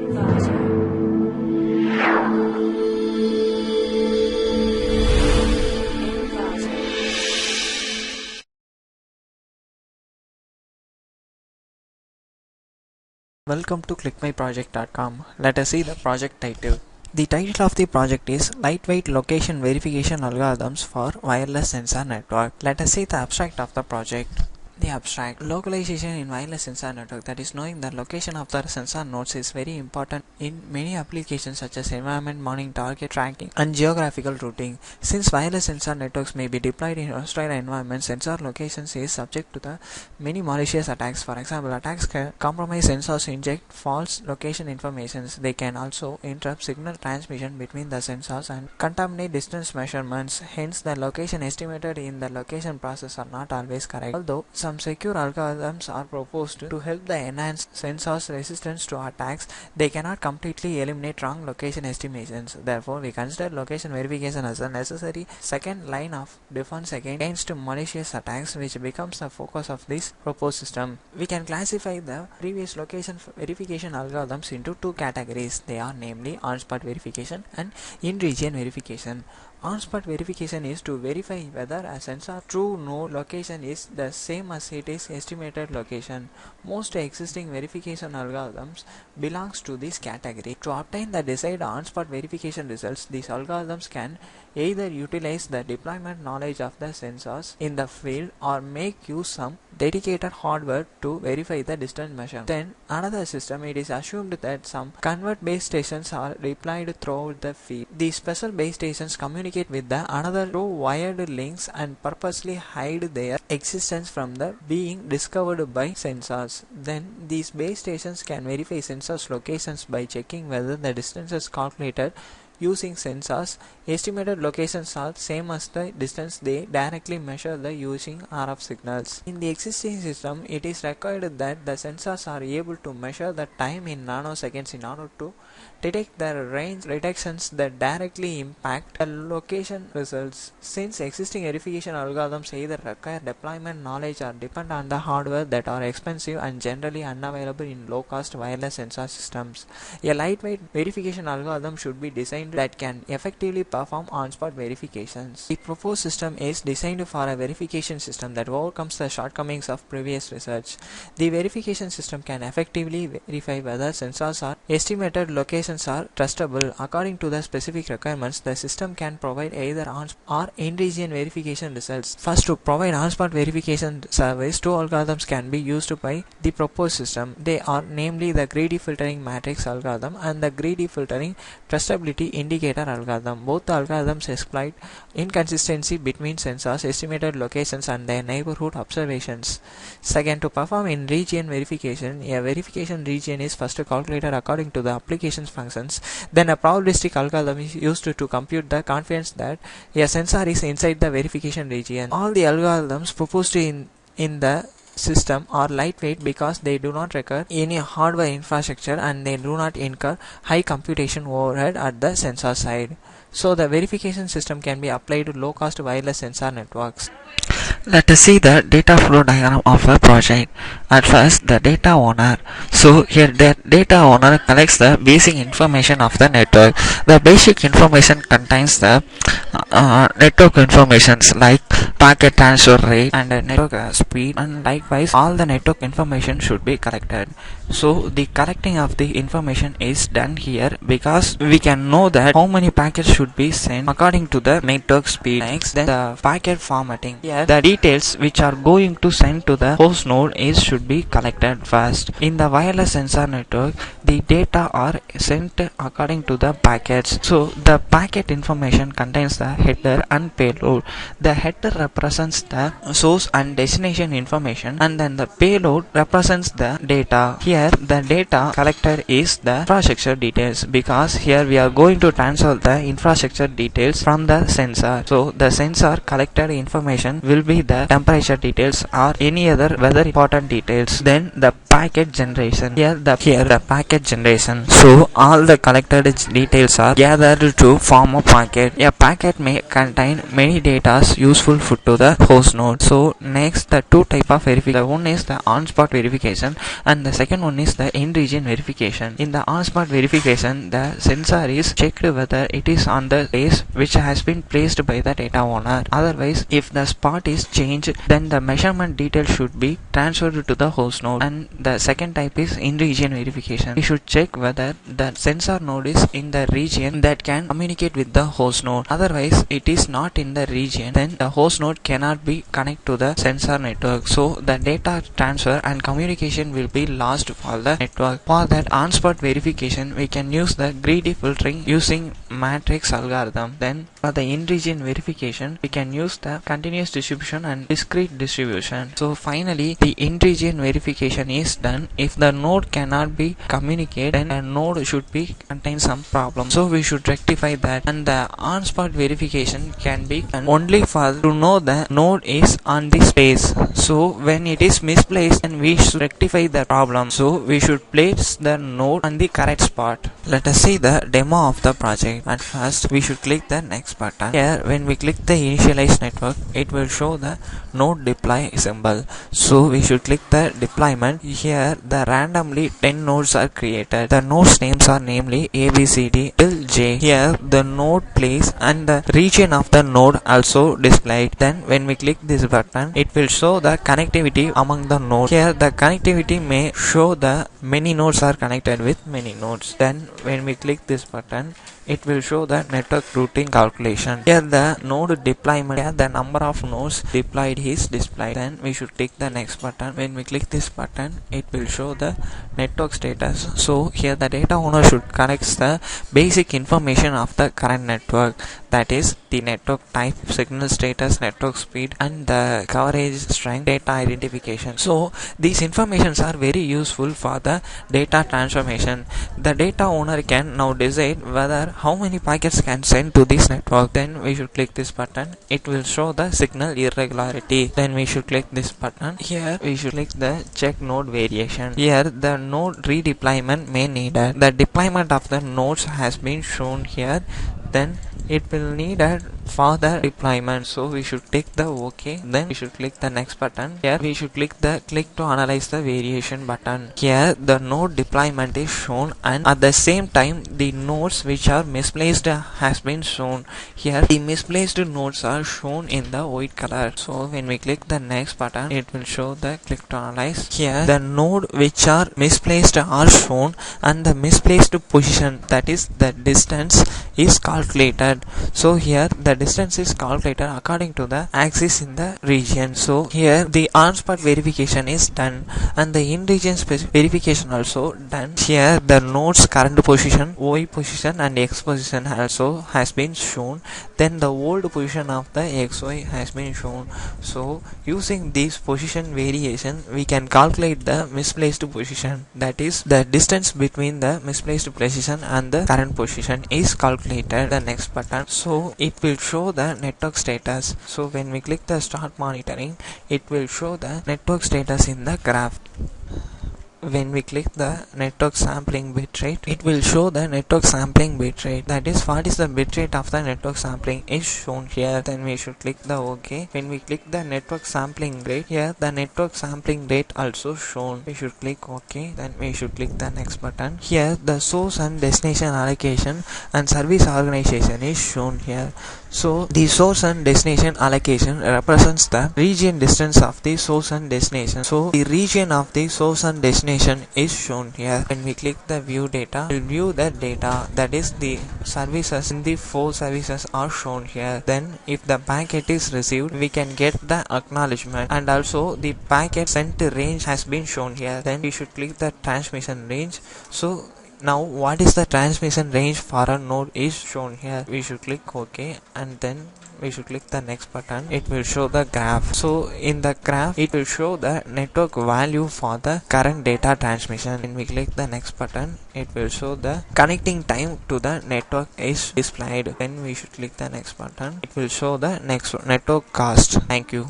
Welcome to clickmyproject.com. Let us see the project title. The title of the project is Lightweight Location Verification Algorithms for Wireless Sensor Network. Let us see the abstract of the project. The abstract: localization in wireless sensor network, that is, knowing the location of the sensor nodes, is very important in many applications such as environment monitoring, target tracking, and geographical routing. Since wireless sensor networks may be deployed in hostile environments, sensor locations is subject to the many malicious attacks. For example, attacks can compromise sensors, inject false location information. They can also interrupt signal transmission between the sensors and contaminate distance measurements. Hence, the location estimated in the location process are not always correct. Although some secure algorithms are proposed to help the enhance sensors' resistance to attacks, they cannot completely eliminate wrong location estimations. Therefore, we consider location verification as a necessary second line of defense against malicious attacks, which becomes the focus of this proposed system. We can classify the previous location verification algorithms into two categories. They are namely on-spot verification and in-region verification. On-spot verification is to verify whether a sensor true node location is the same as its estimated location. Most existing verification algorithms belongs to this category. To obtain the desired on-spot verification results, these algorithms can either utilize the deployment knowledge of the sensors in the field or make use some dedicated hardware to verify the distance measurement. Then another system, it is assumed that some convert base stations are deployed throughout the field. These special base stations communicate with the another through wired links and purposely hide their existence from the being discovered by sensors. Then these base stations can verify sensors locations by checking whether the distances calculated using sensors estimated locations are same as the distance they directly measure the using RF signals. In the existing system, it is required that the sensors are able to measure the time in nanoseconds in order to detect the range reductions that directly impact the location results. Since existing verification algorithms either require deployment knowledge or depend on the hardware that are expensive and generally unavailable in low-cost wireless sensor systems, a lightweight verification algorithm should be designed that can effectively perform on-spot verifications. The proposed system is designed for a verification system that overcomes the shortcomings of previous research. The verification system can effectively verify whether sensors or estimated locations are trustable. According to the specific requirements, the system can provide either on-spot or in-region verification results. First, to provide on-spot verification service, two algorithms can be used by the proposed system. They are namely the greedy filtering matrix algorithm and the greedy filtering trustability indicator algorithm. Both the algorithms exploit inconsistency between sensors, estimated locations, and their neighborhood observations. Second, to perform in region verification, a verification region is first calculated according to the application's functions. Then a probabilistic algorithm is used to compute the confidence that a sensor is inside the verification region. All the algorithms proposed in the system are lightweight because they do not require any hardware infrastructure and they do not incur high computation overhead at the sensor side. So the verification system can be applied to low-cost wireless sensor networks. Let us see the data flow diagram of a project. At first, the data owner. So here the data owner collects the basic information of the network. The basic information contains the network informations like packet transfer rate and network speed, and likewise all the network information should be collected. So the collecting of the information is done here because we can know that how many packets should be sent according to the network speed. Next, then the packet formatting. Here the details which are going to send to the host node should be collected first. In the wireless sensor network, the data are sent according to the packets. So the packet information contains the header and payload. The header represents the source and destination information, and then the payload represents the data. Here the data collected is the infrastructure details because here we are going to transfer the infrastructure details from the sensor. So the sensor collected information will be the temperature details or any other weather important details. Then the packet generation. Here the packet generation. So all the collected details are gathered to form a packet. A packet packet may contain many data useful to the host node. So next, the two type of verification. The one is the on-spot verification and the second one is the in-region verification. In the on-spot verification, the sensor is checked whether it is on the place which has been placed by the data owner. Otherwise, if the spot is changed, then the measurement detail should be transferred to the host node. And the second type is in-region verification. We should check whether the sensor node is in the region that can communicate with the host node. Otherwise, it is not in the region, then the host node cannot be connected to the sensor network. So the data transfer and communication will be lost for the network. For that on-spot verification, we can use the greedy filtering using matrix algorithm. Then for the in-region verification, we can use the continuous distribution and discrete distribution. So finally, the in-region verification is done. If the node cannot be communicated, then a node should be contain some problem. So we should rectify that. And the on-spot verification can be done only for to know the node is on the space. So when it is misplaced, then we should rectify the problem. So we should place the node on the correct spot. Let us see the demo of the project. At first, we should click the next button. Here, when we click the initialize network, it will show the node deploy symbol. So we should click the deployment. Here, the randomly 10 nodes are created. The nodes names are namely A, B, C, D till J. Here, the node place and the region of the node also displayed. Then when we click this button, it will show the connectivity among the nodes. Here, the connectivity may show the many nodes are connected with many nodes. Then when we click this button, it will show the network routing calculation. Here the node deployment, here the number of nodes deployed is displayed. Then we should click the next button. When we click this button, it will show the network status. So here the data owner should connect the basic information of the current network, that is the network type, signal status, network speed and the coverage strength, data identification. So these informations are very useful for the data transformation. The data owner can now decide whether how many packets can send to this network. Then we should click this button. It will show the signal irregularity. Then we should click this button. Here we should click the check node variation. Here the node redeployment may needed. The deployment of the nodes has been shown here. Then it will need a further deployment, so we should take the OK. Then we should click the next button. Here we should click the click to analyze the variation button. Here the node deployment is shown and at the same time the nodes which are misplaced has been shown. Here the misplaced nodes are shown in the white color. So when we click the next button, it will show the click to analyze. Here the node which are misplaced are shown and the misplaced position, that is the distance, is calculated. So here the distance is calculated according to the axis in the region. So here the on-spot verification is done and the in-region verification also done. Here the node's current position, Y position and X position also has been shown. Then the old position of the XY has been shown. So using this position variation, we can calculate the misplaced position, that is the distance between the misplaced position and the current position is calculated. The next button, so it will show the network status. So when we click the start monitoring, it will show the network status in the graph. When we click the network sampling bitrate, it will show the network sampling bitrate, that is what is the bitrate of the network sampling is shown here. Then we should click the OK. When we click the network sampling rate, here the network sampling rate also shown. We should click OK. Then we should click the next button. Here the source and destination allocation and service organization is shown here. So the source and destination allocation represents the region distance of the source and destination. So the region of the source and destination is shown here. When we click the view data, we'll view the data, that is the services in the 4 services are shown here. Then if the packet is received, we can get the acknowledgement and also the packet sent range has been shown here. Then we should click the transmission range. So now what is the transmission range for a node is shown here. We should click OK and then we should click the next button. It will show the graph. So in the graph, it will show the network value for the current data transmission. When we click the next button, it will show the connecting time to the network is displayed. Then we should click the next button. It will show the next network cost. Thank you.